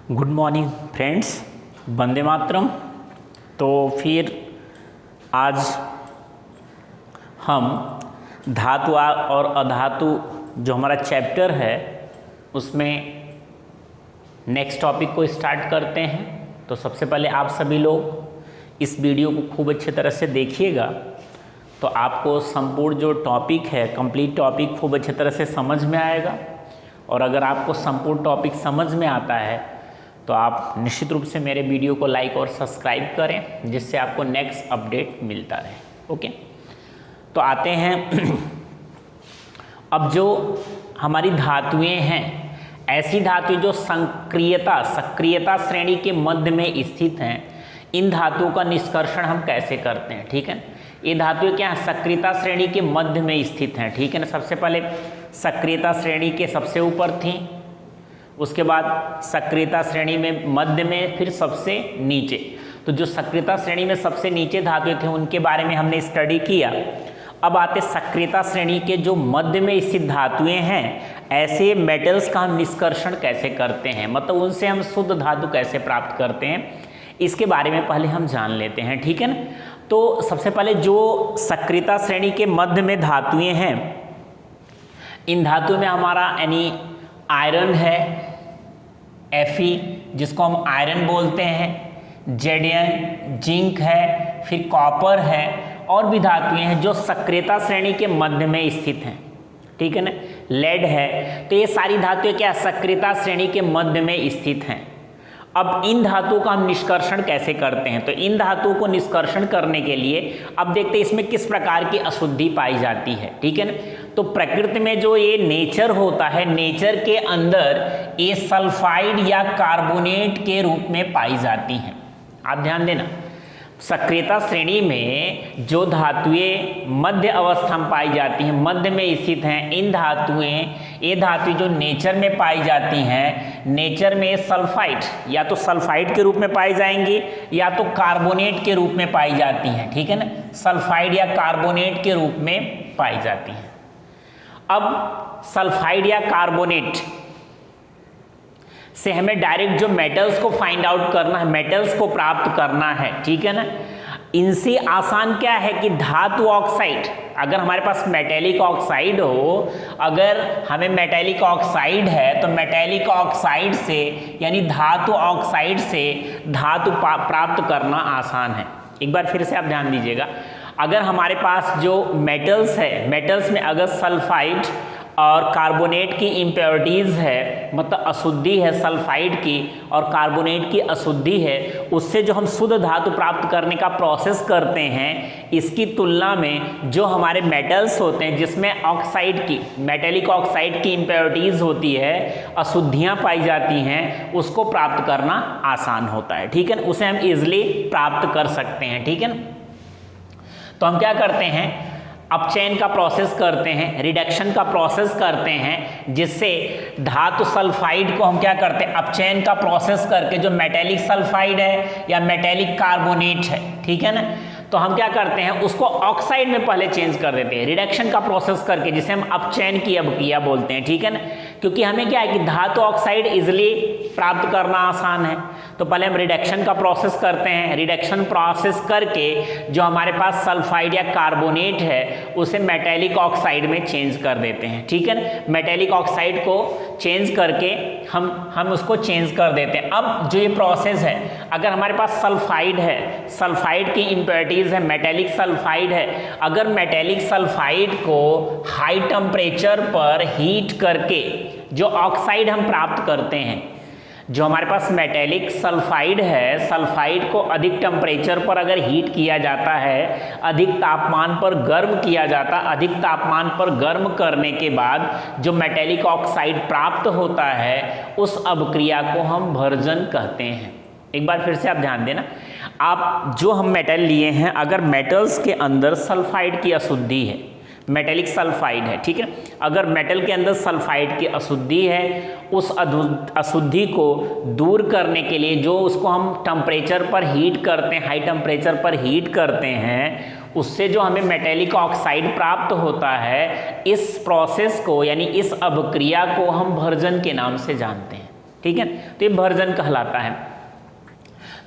Good morning friends, Vande Mataram. तो फिर आज हम धातु और अधातु जो हमारा चैप्टर है उसमें नेक्स्ट टॉपिक को स्टार्ट करते हैं। तो सबसे पहले आप सभी लोग इस वीडियो को खूब अच्छे तरह से देखिएगा, तो आपको संपूर्ण जो टॉपिक है, कंप्लीट टॉपिक खूब अच्छे तरह से समझ में आएगा। और अगर आपको संपूर्ण टॉपिक समझ में आता है तो आप निश्चित रूप से मेरे वीडियो को लाइक और सब्सक्राइब करें, जिससे आपको नेक्स्ट अपडेट मिलता रहे। ओके, तो आते हैं अब जो हमारी धातुएं हैं, ऐसी धातुएं जो सक्रियता श्रेणी के मध्य में स्थित हैं, इन धातुओं का निष्कर्षण हम कैसे करते हैं। ठीक है, ये धातुएं क्या है, सक्रियता श्रेणी के मध्य में स्थित हैं। ठीक है ना, सबसे पहले सक्रियता श्रेणी के सबसे ऊपर थी, उसके बाद सक्रियता श्रेणी में मध्य में, फिर सबसे नीचे। तो जो सक्रियता श्रेणी में सबसे नीचे धातुएं थे उनके बारे में हमने स्टडी किया। अब आते सक्रियता श्रेणी के जो मध्य में स्थित धातुएं हैं, ऐसे मेटल्स का हम निष्कर्षण कैसे करते हैं, मतलब उनसे हम शुद्ध धातु कैसे प्राप्त करते हैं, इसके बारे में पहले हम जान लेते हैं। ठीक है ना, तो सबसे पहले जो सक्रियता श्रेणी के मध्य में धातुएं हैं, इन धातुओं में हमारा यानी आयरन है, Fe जिसको हम आयरन बोलते हैं, जेडियम जिंक है, फिर कॉपर है, और भी धातुएं हैं जो सक्रियता श्रेणी के मध्य में स्थित हैं। ठीक है ना, लेड है। तो ये सारी धातुएं क्या सक्रियता श्रेणी के मध्य में स्थित हैं। अब इन धातुओं का हम निष्कर्षण कैसे करते हैं, तो इन धातुओं को निष्कर्षण करने के लिए अब देखते हैं इसमें किस प्रकार की अशुद्धि पाई जाती है। ठीक है ना, तो प्रकृति में जो ये नेचर होता है, नेचर के अंदर ये सल्फाइड या कार्बोनेट के रूप में पाई जाती हैं। आप ध्यान देना, सक्रियता श्रेणी में जो धातुएं मध्य अवस्था में पाई जाती हैं, मध्य में स्थित हैं, इन ये धातुएं जो नेचर में पाई जाती हैं, नेचर में सल्फाइड या तो सल्फाइड के रूप में पाई जाएंगी या तो कार्बोनेट के रूप में पाई जाती हैं। ठीक है ना, सल्फाइड या कार्बोनेट के रूप में पाई जाती हैं। अब सल्फाइड या कार्बोनेट से हमें डायरेक्ट जो मेटल्स को फाइंड आउट करना है, मेटल्स को प्राप्त करना है। ठीक है ना, इनसे आसान क्या है कि धातु ऑक्साइड, अगर हमारे पास मेटेलिक ऑक्साइड हो, अगर हमें मेटेलिक ऑक्साइड है तो मेटेलिक ऑक्साइड से यानी धातु ऑक्साइड से धातु प्राप्त करना आसान है। एक बार फिर से आप ध्यान दीजिएगा, अगर हमारे पास जो मेटल्स है, मेटल्स में अगर सल्फाइड और कार्बोनेट की इम्प्योरिटीज़ है, मतलब अशुद्धि है सल्फाइड की और कार्बोनेट की अशुद्धि है, उससे जो हम शुद्ध धातु प्राप्त करने का प्रोसेस करते हैं, इसकी तुलना में जो हमारे मेटल्स होते हैं जिसमें ऑक्साइड की, मेटेलिक ऑक्साइड की इम्प्योरिटीज़ होती है, अशुद्धियाँ पाई जाती हैं, उसको प्राप्त करना आसान होता है। ठीक है ना, उसे हम ईजिली प्राप्त कर सकते हैं। ठीक है ना, तो हम क्या करते हैं, अपचयन का प्रोसेस करते हैं, रिडक्शन का प्रोसेस करते हैं, जिससे धातु सल्फाइड को हम क्या करते हैं, अपचयन का प्रोसेस करके जो मेटेलिक सल्फाइड है या मेटेलिक कार्बोनेट है, ठीक है ना, तो हम क्या करते हैं उसको ऑक्साइड में पहले चेंज कर देते हैं, रिडक्शन का प्रोसेस करके, जिसे हम अपचयन किया बोलते हैं। ठीक है ना, क्योंकि हमें क्या है कि धातु ऑक्साइड इजिली प्राप्त करना आसान है, तो पहले हम रिडक्शन का प्रोसेस करते हैं, रिडक्शन प्रोसेस करके जो हमारे पास सल्फाइड या कार्बोनेट है उसे मेटेलिक ऑक्साइड में चेंज कर देते हैं। ठीक है ना, मेटेलिक ऑक्साइड को चेंज करके हम उसको चेंज कर देते हैं। अब जो ये प्रोसेस है, अगर हमारे पास सल्फाइड है, सल्फाइड की इम्प्योरिटीज़ है, मेटेलिक सल्फाइड है, अगर मेटेलिक सल्फाइड को हाई टेम्परेचर पर हीट करके जो ऑक्साइड हम प्राप्त करते हैं, जो हमारे पास मेटेलिक सल्फाइड है, सल्फाइड को अधिक टेम्परेचर पर अगर हीट किया जाता है, अधिक तापमान पर गर्म किया जाता, अधिक तापमान पर गर्म करने के बाद जो मेटेलिक ऑक्साइड प्राप्त होता है, उस अभिक्रिया को हम भर्जन कहते हैं। एक बार फिर से आप ध्यान देना, आप जो हम मेटल लिए हैं, अगर मेटल्स के अंदर सल्फाइड की अशुद्धि है, मेटेलिक सल्फाइड है, ठीक है, अगर मेटल के अंदर सल्फाइड की अशुद्धि है, उस अशुद्धि को दूर करने के लिए जो उसको हम टेम्परेचर पर हीट करते हैं, हाई टेम्परेचर पर हीट करते हैं, उससे जो हमें मेटेलिक ऑक्साइड प्राप्त होता है, इस प्रोसेस को यानी इस अभिक्रिया को हम भर्जन के नाम से जानते हैं। ठीक है, तो ये भर्जन कहलाता है।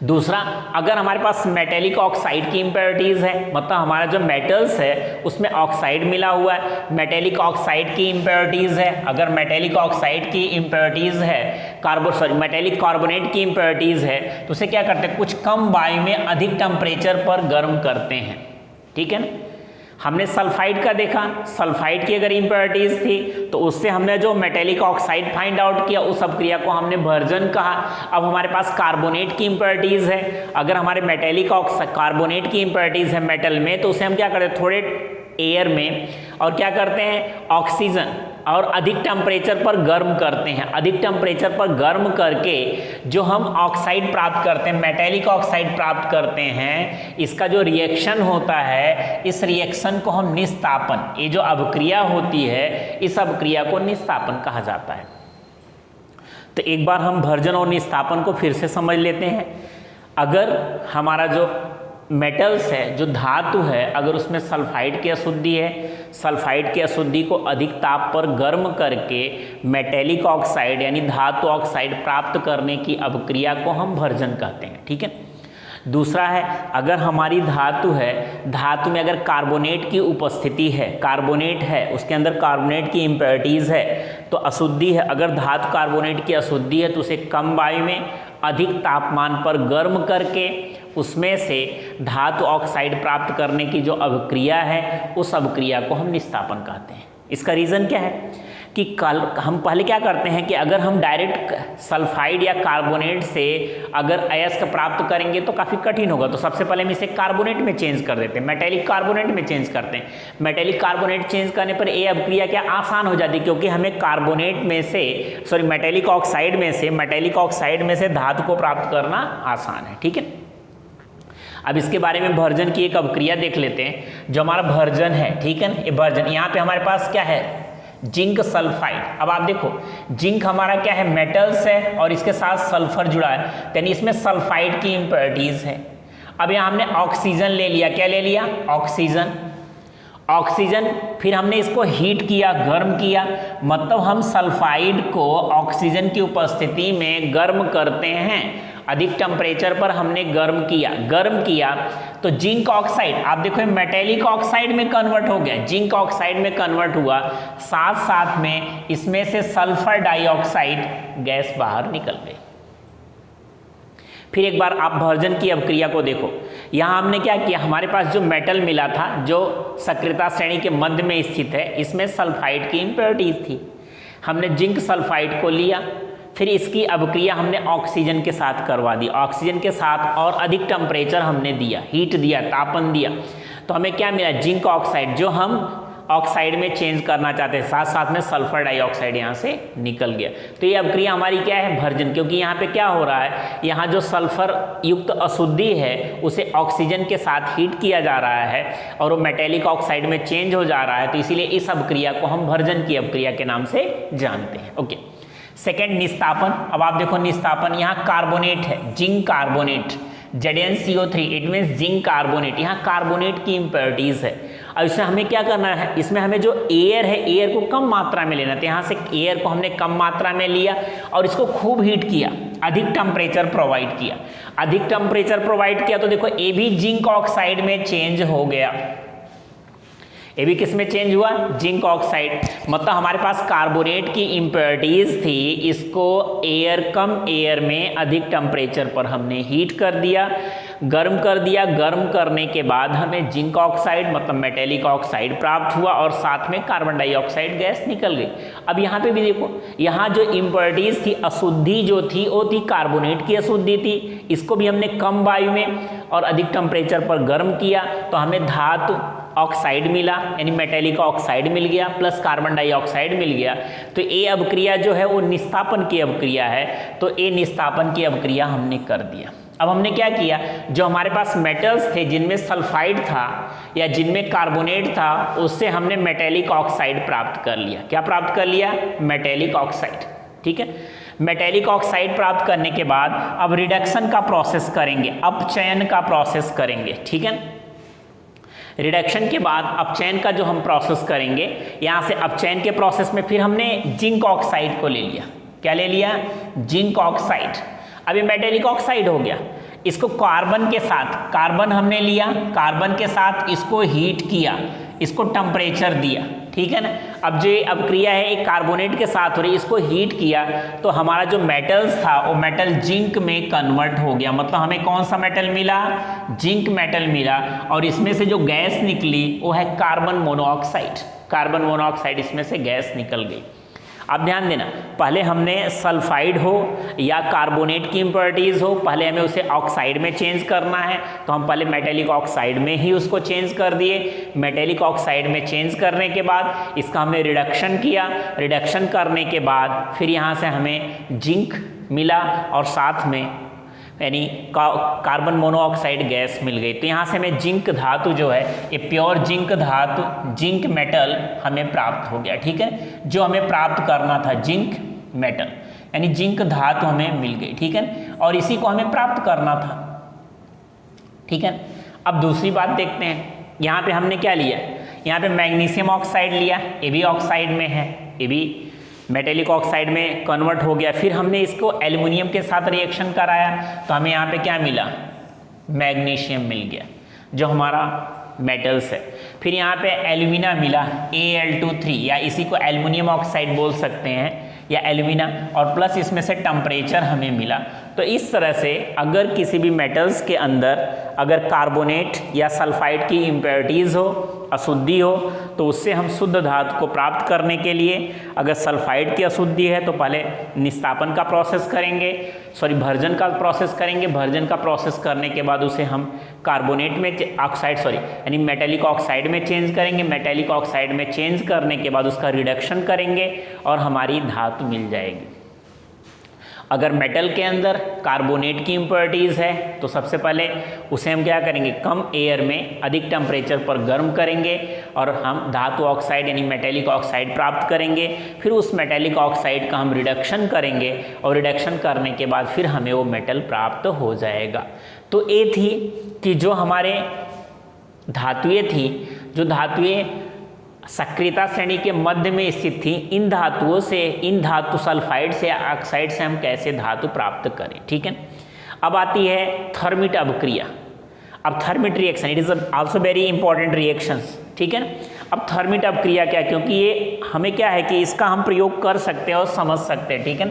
दूसरा, अगर हमारे पास मेटेलिक ऑक्साइड की इम्प्योरिटीज है, मतलब हमारा जो मेटल्स है उसमें ऑक्साइड मिला हुआ है, मेटेलिक ऑक्साइड की इम्प्योरिटीज है, अगर मेटेलिक ऑक्साइड की इम्प्योरिटीज है, मेटेलिक कार्बोनेट की इम्प्योरिटीज है, तो उसे क्या करते हैं, कुछ कम वायु में अधिक टेम्परेचर पर गर्म करते हैं। ठीक है ना, हमने सल्फाइड का देखा, सल्फाइड की अगर इम्प्योरिटीज थी तो उससे हमने जो मेटेलिक ऑक्साइड फाइंड आउट किया, उस अपक्रिया को हमने भर्जन कहा। अब हमारे पास कार्बोनेट की इम्प्योरिटीज है, अगर हमारे मेटेलिक कार्बोनेट की इम्प्योरिटीज है मेटल में, तो उसे हम क्या करते हैं, थोड़े एयर में और क्या करते हैं, ऑक्सीजन और अधिक टेम्परेचर पर गर्म करते हैं। अधिक टेम्परेचर पर गर्म करके जो हम ऑक्साइड प्राप्त करते हैं, मेटेलिक ऑक्साइड प्राप्त करते हैं, इसका जो रिएक्शन होता है, इस रिएक्शन को हम निस्तापन, ये जो अभिक्रिया होती है, इस अभिक्रिया को निस्तापन कहा जाता है। तो एक बार हम भर्जन और निस्तापन को फिर से समझ लेते हैं। अगर हमारा जो मेटल्स है, जो धातु है, अगर उसमें सल्फाइड की अशुद्धि है, सल्फाइड की अशुद्धि को अधिक ताप पर गर्म करके मेटेलिक ऑक्साइड यानी धातु ऑक्साइड प्राप्त करने की अभिक्रिया को हम भर्जन कहते हैं। ठीक है। दूसरा है, अगर हमारी धातु है, धातु में अगर कार्बोनेट की उपस्थिति है, कार्बोनेट है, उसके अंदर कार्बोनेट की इम्प्योरिटीज़ है, तो अशुद्धि है, अगर धातु कार्बोनेट की अशुद्धि है तो उसे कम वायु में अधिक तापमान पर गर्म करके उसमें से धातु ऑक्साइड प्राप्त करने की जो अभिक्रिया है, उस अभिक्रिया को हम निस्तापन कहते हैं। इसका रीज़न क्या है कि हम पहले क्या करते हैं कि अगर हम डायरेक्ट सल्फाइड या कार्बोनेट से अगर अयस्क प्राप्त करेंगे तो काफ़ी कठिन होगा, तो सबसे पहले हम इसे कार्बोनेट में चेंज कर देते हैं, मेटेलिक कार्बोनेट में चेंज करते हैं। मेटेलिक कार्बोनेट चेंज करने पर ये अभिक्रिया क्या आसान हो जाती है, क्योंकि हमें कार्बोनेट में से मेटेलिक ऑक्साइड में से धातु को प्राप्त करना आसान है। ठीक है। अब इसके बारे में भर्जन की एक अभिक्रिया देख लेते हैं। जो हमारा भर्जन है, ठीक है ना, ये भर्जन, यहाँ पे हमारे पास क्या है, जिंक सल्फाइड। अब आप देखो, जिंक हमारा क्या है, मेटल्स है और इसके साथ सल्फर जुड़ा है, यानी इसमें सल्फाइड की इम्प्योरिटीज है। अब यहाँ हमने ऑक्सीजन ले लिया, क्या ले लिया, ऑक्सीजन, फिर हमने इसको हीट किया, गर्म किया, मतलब हम सल्फाइड को ऑक्सीजन की उपस्थिति में गर्म करते हैं, अधिक टेम्परेचर पर हमने गर्म किया तो जिंक ऑक्साइड, आप देखो मेटेलिक ऑक्साइड में कन्वर्ट हो गया, जिंक ऑक्साइड में कन्वर्ट हुआ, साथ साथ में इसमें से सल्फर डाइऑक्साइड गैस बाहर निकल गई। फिर एक बार आप भर्जन की अभिक्रिया को देखो, यहाँ हमने क्या किया, हमारे पास जो मेटल मिला था जो सक्रियता श्रेणी के मध्य में स्थित है, इसमें सल्फाइड की इम्प्योरिटीज थी, हमने जिंक सल्फाइड को लिया, फिर इसकी अभिक्रिया हमने ऑक्सीजन के साथ करवा दी, ऑक्सीजन के साथ और अधिक टेम्परेचर हमने दिया, हीट दिया, तापन दिया, तो हमें क्या मिला, जिंक ऑक्साइड, जो हम ऑक्साइड में चेंज करना चाहते हैं, साथ साथ में सल्फर डाइऑक्साइड यहाँ से निकल गया। तो ये अभिक्रिया हमारी क्या है, भर्जन, क्योंकि यहाँ पे क्या हो रहा है, यहाँ जो सल्फर युक्त अशुद्धि है उसे ऑक्सीजन के साथ हीट किया जा रहा है और वो मेटेलिक ऑक्साइड में चेंज हो जा रहा है, तो इसीलिए इस अभिक्रिया को हम भर्जन की अभिक्रिया के नाम से जानते हैं। ओके। सेकेंड, निस्तापन। अब आप देखो निस्तापन, यहाँ कार्बोनेट है, zinc carbonate, ZnCO3, it means zinc carbonate, यहाँ कार्बोनेट की इम्प्योरिटीज है। अब इसमें हमें क्या करना है, इसमें हमें जो एयर है, एयर को कम मात्रा में लेना, तो यहाँ से एयर को हमने कम मात्रा में लिया और इसको खूब हीट किया, अधिक टेम्परेचर प्रोवाइड किया, तो देखो ये भी जिंक ऑक्साइड में चेंज हो गया, ये भी किस में चेंज हुआ, जिंक ऑक्साइड, मतलब हमारे पास कार्बोनेट की इम्प्योरिटीज थी, इसको कम एयर में अधिक टेम्परेचर पर हमने हीट कर दिया, गर्म करने के बाद हमें जिंक ऑक्साइड मतलब मेटेलिक ऑक्साइड प्राप्त हुआ और साथ में कार्बन डाइऑक्साइड गैस निकल गई। अब यहाँ पे भी देखो, यहाँ जो इम्प्योरिटीज थी, अशुद्धि जो थी वो थी कार्बोनेट की अशुद्धि थी, इसको भी हमने कम वायु में और अधिक टेम्परेचर पर गर्म किया, तो हमें धातु ऑक्साइड मिला, यानी मेटेलिक ऑक्साइड मिल गया प्लस कार्बन डाइऑक्साइड मिल गया। तो ये अभिक्रिया जो है वो निस्तापन की अभिक्रिया है, तो ये निस्तापन की अभिक्रिया हमने कर दिया। अब हमने क्या किया, जो हमारे पास मेटल्स थे जिनमें सल्फाइड था या जिनमें कार्बोनेट था, उससे हमने मेटेलिक ऑक्साइड प्राप्त कर लिया। क्या प्राप्त कर लिया, मेटेलिक ऑक्साइड। ठीक है। मेटेलिक ऑक्साइड प्राप्त करने के बाद अब रिडक्शन का प्रोसेस करेंगे, अपचयन का प्रोसेस करेंगे। ठीक है। रिडक्शन के बाद अपचयन का जो हम प्रोसेस करेंगे, यहाँ से अपचयन के प्रोसेस में फिर हमने जिंक ऑक्साइड को ले लिया, क्या ले लिया, जिंक ऑक्साइड। अब ये मेटेलिक ऑक्साइड हो गया, इसको कार्बन के साथ, कार्बन हमने लिया, कार्बन के साथ इसको हीट किया, इसको टेम्परेचर दिया, ठीक है ना। अब जो अब क्रिया है एक कार्बोनेट के साथ हो रही, इसको हीट किया तो हमारा जो मेटल्स था वो मेटल जिंक में कन्वर्ट हो गया। मतलब हमें कौन सा मेटल मिला, जिंक मेटल मिला, और इसमें से जो गैस निकली वो है कार्बन मोनोऑक्साइड। कार्बन मोनोऑक्साइड इसमें से गैस निकल गई। अब ध्यान देना, पहले हमने सल्फाइड हो या कार्बोनेट की इम्प्योरिटीज़ हो, पहले हमें उसे ऑक्साइड में चेंज करना है, तो हम पहले मेटेलिक ऑक्साइड में ही उसको चेंज कर दिए। मेटेलिक ऑक्साइड में चेंज करने के बाद इसका हमने रिडक्शन किया, रिडक्शन करने के बाद फिर यहाँ से हमें जिंक मिला और साथ में यानी कार्बन मोनोऑक्साइड गैस मिल गई। तो यहाँ से हमें जिंक धातु जो है, ये प्योर जिंक धातु, जिंक मेटल हमें प्राप्त हो गया, ठीक है। जो हमें प्राप्त करना था जिंक मेटल, यानी जिंक धातु हमें मिल गई, ठीक है, और इसी को हमें प्राप्त करना था, ठीक है। अब दूसरी बात देखते हैं, यहाँ पे हमने क्या लिया, यहाँ पे मैग्नीशियम ऑक्साइड लिया, ये भी ऑक्साइड में है, ये भी मेटेलिक ऑक्साइड में कन्वर्ट हो गया। फिर हमने इसको एल्युमिनियम के साथ रिएक्शन कराया तो हमें यहाँ पे क्या मिला, मैग्नीशियम मिल गया जो हमारा मेटल्स है। फिर यहाँ पे एल्यूमिना मिला Al2-3, या इसी को एल्युमिनियम ऑक्साइड बोल सकते हैं या एल्यूमिना, और प्लस इसमें से टेम्परेचर हमें मिला। तो इस तरह से अगर किसी भी मेटल्स के अंदर अगर कार्बोनेट या सल्फाइड की इम्प्योरिटीज़ हो, अशुद्धि हो, तो उससे हम शुद्ध धातु को प्राप्त करने के लिए अगर सल्फाइड की अशुद्धि है तो पहले निस्तापन का प्रोसेस करेंगे, भर्जन का प्रोसेस करेंगे। भर्जन का प्रोसेस करने के बाद उसे हम कार्बोनेट में ऑक्साइड यानी मेटेलिक ऑक्साइड में चेंज करेंगे। मेटेलिक ऑक्साइड में चेंज करने के बाद उसका रिडक्शन करेंगे और हमारी धातु मिल जाएगी। अगर मेटल के अंदर कार्बोनेट की इम्प्योरिटीज़ है तो सबसे पहले उसे हम क्या करेंगे, कम एयर में अधिक टेम्परेचर पर गर्म करेंगे और हम धातु ऑक्साइड यानी मेटेलिक ऑक्साइड प्राप्त करेंगे। फिर उस मेटेलिक ऑक्साइड का हम रिडक्शन करेंगे और रिडक्शन करने के बाद फिर हमें वो मेटल प्राप्त हो जाएगा। तो ये थी कि जो हमारे धातुएँ थी, जो धातुएँ सक्रियता श्रेणी के मध्य में स्थित थी, इन धातुओं से, इन धातु सल्फाइड से, ऑक्साइड से हम कैसे धातु प्राप्त करें, ठीक है। अब आती है थर्मिट अभिक्रिया। अब thermite reaction, it is also very important reactions, ठीक है। अब थर्मिट अभिक्रिया क्या, क्योंकि ये हमें क्या है कि इसका हम प्रयोग कर सकते हैं और समझ सकते हैं, ठीक है।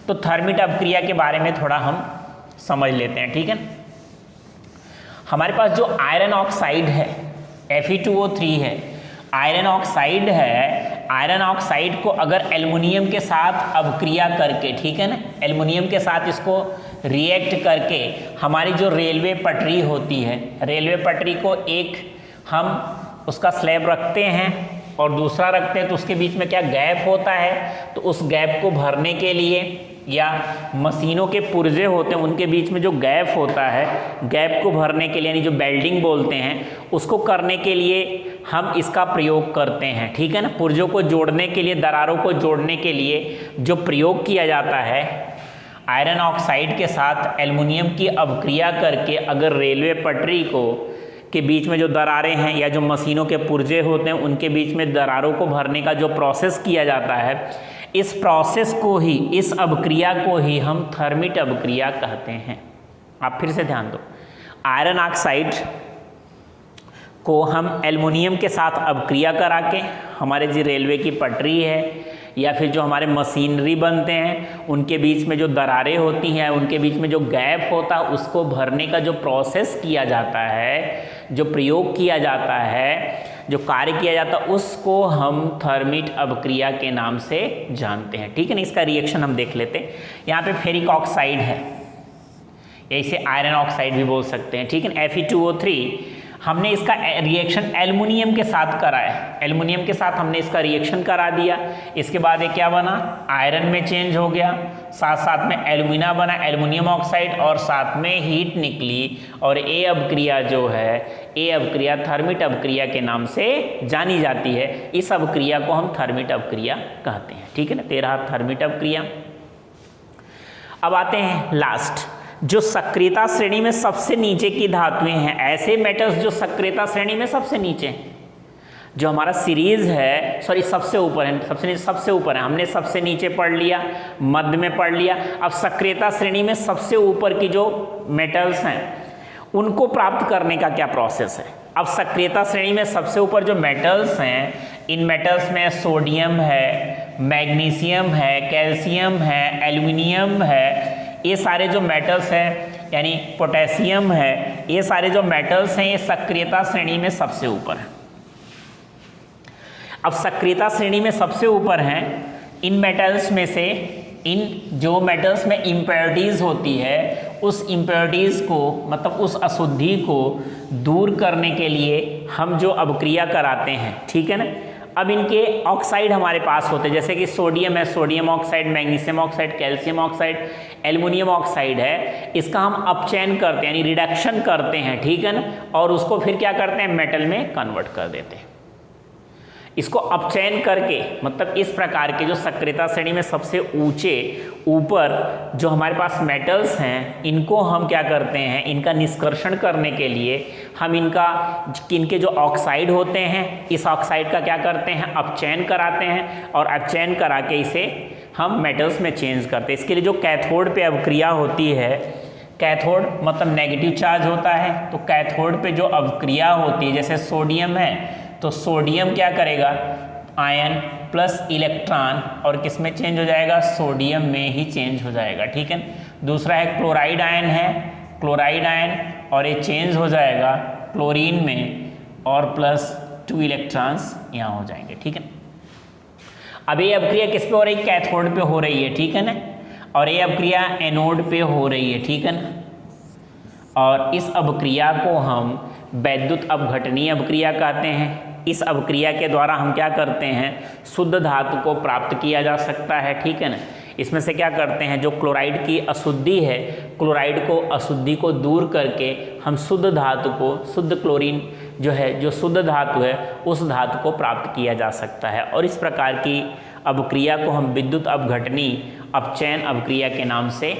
तो थर्मिट अभिक्रिया के बारे में थोड़ा हम समझ लेते हैं, ठीक है। हमारे पास जो आयरन ऑक्साइड है Fe2O3 है, आयरन ऑक्साइड है, आयरन ऑक्साइड को अगर एल्युमिनियम के साथ अभिक्रिया करके, ठीक है ना, एल्युमिनियम के साथ इसको रिएक्ट करके हमारी जो रेलवे पटरी होती है, रेलवे पटरी को एक हम उसका स्लैब रखते हैं और दूसरा रखते हैं तो उसके बीच में क्या गैप होता है, तो उस गैप को भरने के लिए या मशीनों के पुर्जे होते हैं उनके बीच में जो गैप होता है, गैप को भरने के लिए यानी जो बेल्डिंग बोलते हैं, उसको करने के लिए हम इसका प्रयोग करते हैं, ठीक है ना। पुर्जों को जोड़ने के लिए, दरारों को जोड़ने के लिए जो प्रयोग किया जाता है, आयरन ऑक्साइड के साथ एल्युमिनियम की अभिक्रिया करके अगर रेलवे पटरी को के बीच में जो दरारें हैं या जो मशीनों के पुर्जे होते हैं उनके बीच में दरारों को भरने का जो प्रोसेस किया जाता है, इस प्रोसेस को ही, इस अभिक्रिया को ही हम थर्मिट अभिक्रिया कहते हैं। आप फिर से ध्यान दो, आयरन ऑक्साइड को हम एल्युमिनियम के साथ अभिक्रिया करा के हमारे जो रेलवे की पटरी है या फिर जो हमारे मशीनरी बनते हैं उनके बीच में जो दरारें होती हैं, उनके बीच में जो गैप होता है, उसको भरने का जो प्रोसेस किया जाता है, जो प्रयोग किया जाता है, जो कार्य किया जाता है, उसको हम थर्मिट अभिक्रिया के नाम से जानते हैं, ठीक है ना। इसका रिएक्शन हम देख लेते हैं। यहाँ पे फेरिक ऑक्साइड है, इसे आयरन ऑक्साइड भी बोल सकते हैं, ठीक है। Fe2O3 हमने इसका रिएक्शन एल्युमिनियम के साथ कराया, एल्युमिनियम के साथ हमने इसका रिएक्शन करा दिया। इसके बाद ये क्या बना, आयरन में चेंज हो गया, साथ साथ में एल्युमिना बना, एल्युमिनियम ऑक्साइड, और साथ में हीट निकली, और ये अभिक्रिया जो है, ये अभिक्रिया थर्मिट अभिक्रिया के नाम से जानी जाती है। इस अभिक्रिया को हम थर्मिट अभिक्रिया कहते हैं, ठीक है ना। 13 थर्मिट अभिक्रिया। अब आते हैं लास्ट, जो सक्रियता श्रेणी में सबसे नीचे की धातुएं हैं, ऐसे मेटल्स जो सक्रियता श्रेणी में सबसे नीचे हैं, जो हमारा सीरीज है, सॉरी सबसे ऊपर है, सबसे ऊपर है, हमने सबसे नीचे पढ़ लिया, मध्य में पढ़ लिया। अब सक्रियता श्रेणी में सबसे ऊपर की जो मेटल्स हैं उनको प्राप्त करने का क्या प्रोसेस है। अब सक्रियता श्रेणी में सबसे ऊपर जो मेटल्स हैं, इन मेटल्स में सोडियम है, मैग्नीशियम है, कैल्शियम है, एल्युमिनियम है, ये सारे जो मेटल्स हैं, यानी पोटेशियम है, ये सारे जो मेटल्स हैं ये सक्रियता श्रेणी में सबसे ऊपर हैं। अब सक्रियता श्रेणी में सबसे ऊपर हैं, इन मेटल्स में से इन जो मेटल्स में इम्प्योरिटीज़ होती है, उस इम्प्योरिटीज़ को मतलब उस अशुद्धि को दूर करने के लिए हम जो अवक्रिया कराते हैं, ठीक है ना। अब इनके ऑक्साइड हमारे पास होते हैं, जैसे कि सोडियम है, sodium oxide, magnesium oxide, calcium oxide, aluminium oxide है, इसका हम अपचयन करते हैं यानी रिडक्शन करते हैं, ठीक है ना, और उसको फिर क्या करते हैं, मेटल में कन्वर्ट कर देते हैं। इसको अपचयन करके मतलब इस प्रकार के जो सक्रियता श्रेणी में सबसे ऊंचे ऊपर जो हमारे पास मेटल्स हैं, इनको हम क्या करते हैं, इनका निष्कर्षण करने के लिए हम इनके जो ऑक्साइड होते हैं, इस ऑक्साइड का क्या करते हैं, अपचयन कराते हैं, और अपचयन करा के इसे हम मेटल्स में चेंज करते हैं। इसके लिए जो कैथोड पे अवक्रिया होती है, कैथोड मतलब नेगेटिव चार्ज होता है, तो कैथोड पे जो अवक्रिया होती है, जैसे सोडियम है तो सोडियम क्या करेगा, आयन प्लस इलेक्ट्रॉन, और किस में चेंज हो जाएगा, सोडियम में ही चेंज हो जाएगा, ठीक है। दूसरा है क्लोराइड आयन है, क्लोराइड आयन, और ये चेंज हो जाएगा क्लोरीन में, और प्लस 2 इलेक्ट्रॉन्स यहाँ हो जाएंगे, ठीक है। अब ये अवक्रिया किस पे हो रही है, कैथोड पे हो रही है, ठीक है ना, और ये अवक्रिया एनोड पे हो रही है, ठीक है ना। और इस अवक्रिया को हम वैद्युत अपघटनीय अवक्रिया कहते हैं। इस अवक्रिया के द्वारा हम क्या करते हैं, शुद्ध धातु को प्राप्त किया जा सकता है, ठीक है ना। इसमें से क्या करते हैं, जो क्लोराइड की अशुद्धि है, क्लोराइड को अशुद्धि को दूर करके हम शुद्ध धातु को, शुद्ध क्लोरीन जो है, जो शुद्ध धातु है, उस धातु को प्राप्त किया जा सकता है। और इस प्रकार की अवक्रिया को हम विद्युत अपघटनी अपचयन अवक्रिया के नाम से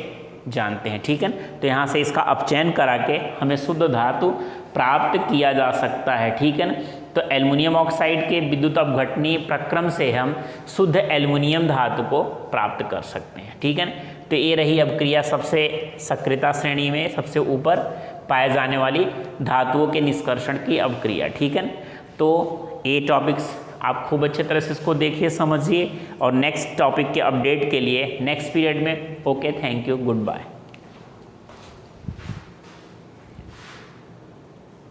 जानते हैं, ठीक है। तो यहाँ से इसका अपचयन करा के हमें शुद्ध धातु प्राप्त किया जा सकता है, ठीक है ना। तो एल्युमिनियम ऑक्साइड के विद्युत अपघटनी प्रक्रम से हम शुद्ध एल्युमिनियम धातु को प्राप्त कर सकते हैं, ठीक है ना। तो ये रही अवक्रिया सबसे सक्रियता श्रेणी में सबसे ऊपर पाए जाने वाली धातुओं के निष्कर्षण की अवक्रिया, ठीक है ना। तो ये टॉपिक्स आप खूब अच्छे तरह से इसको देखिए, समझिए, और नेक्स्ट टॉपिक के अपडेट के लिए नेक्स्ट पीरियड में okay, thank you, good bye.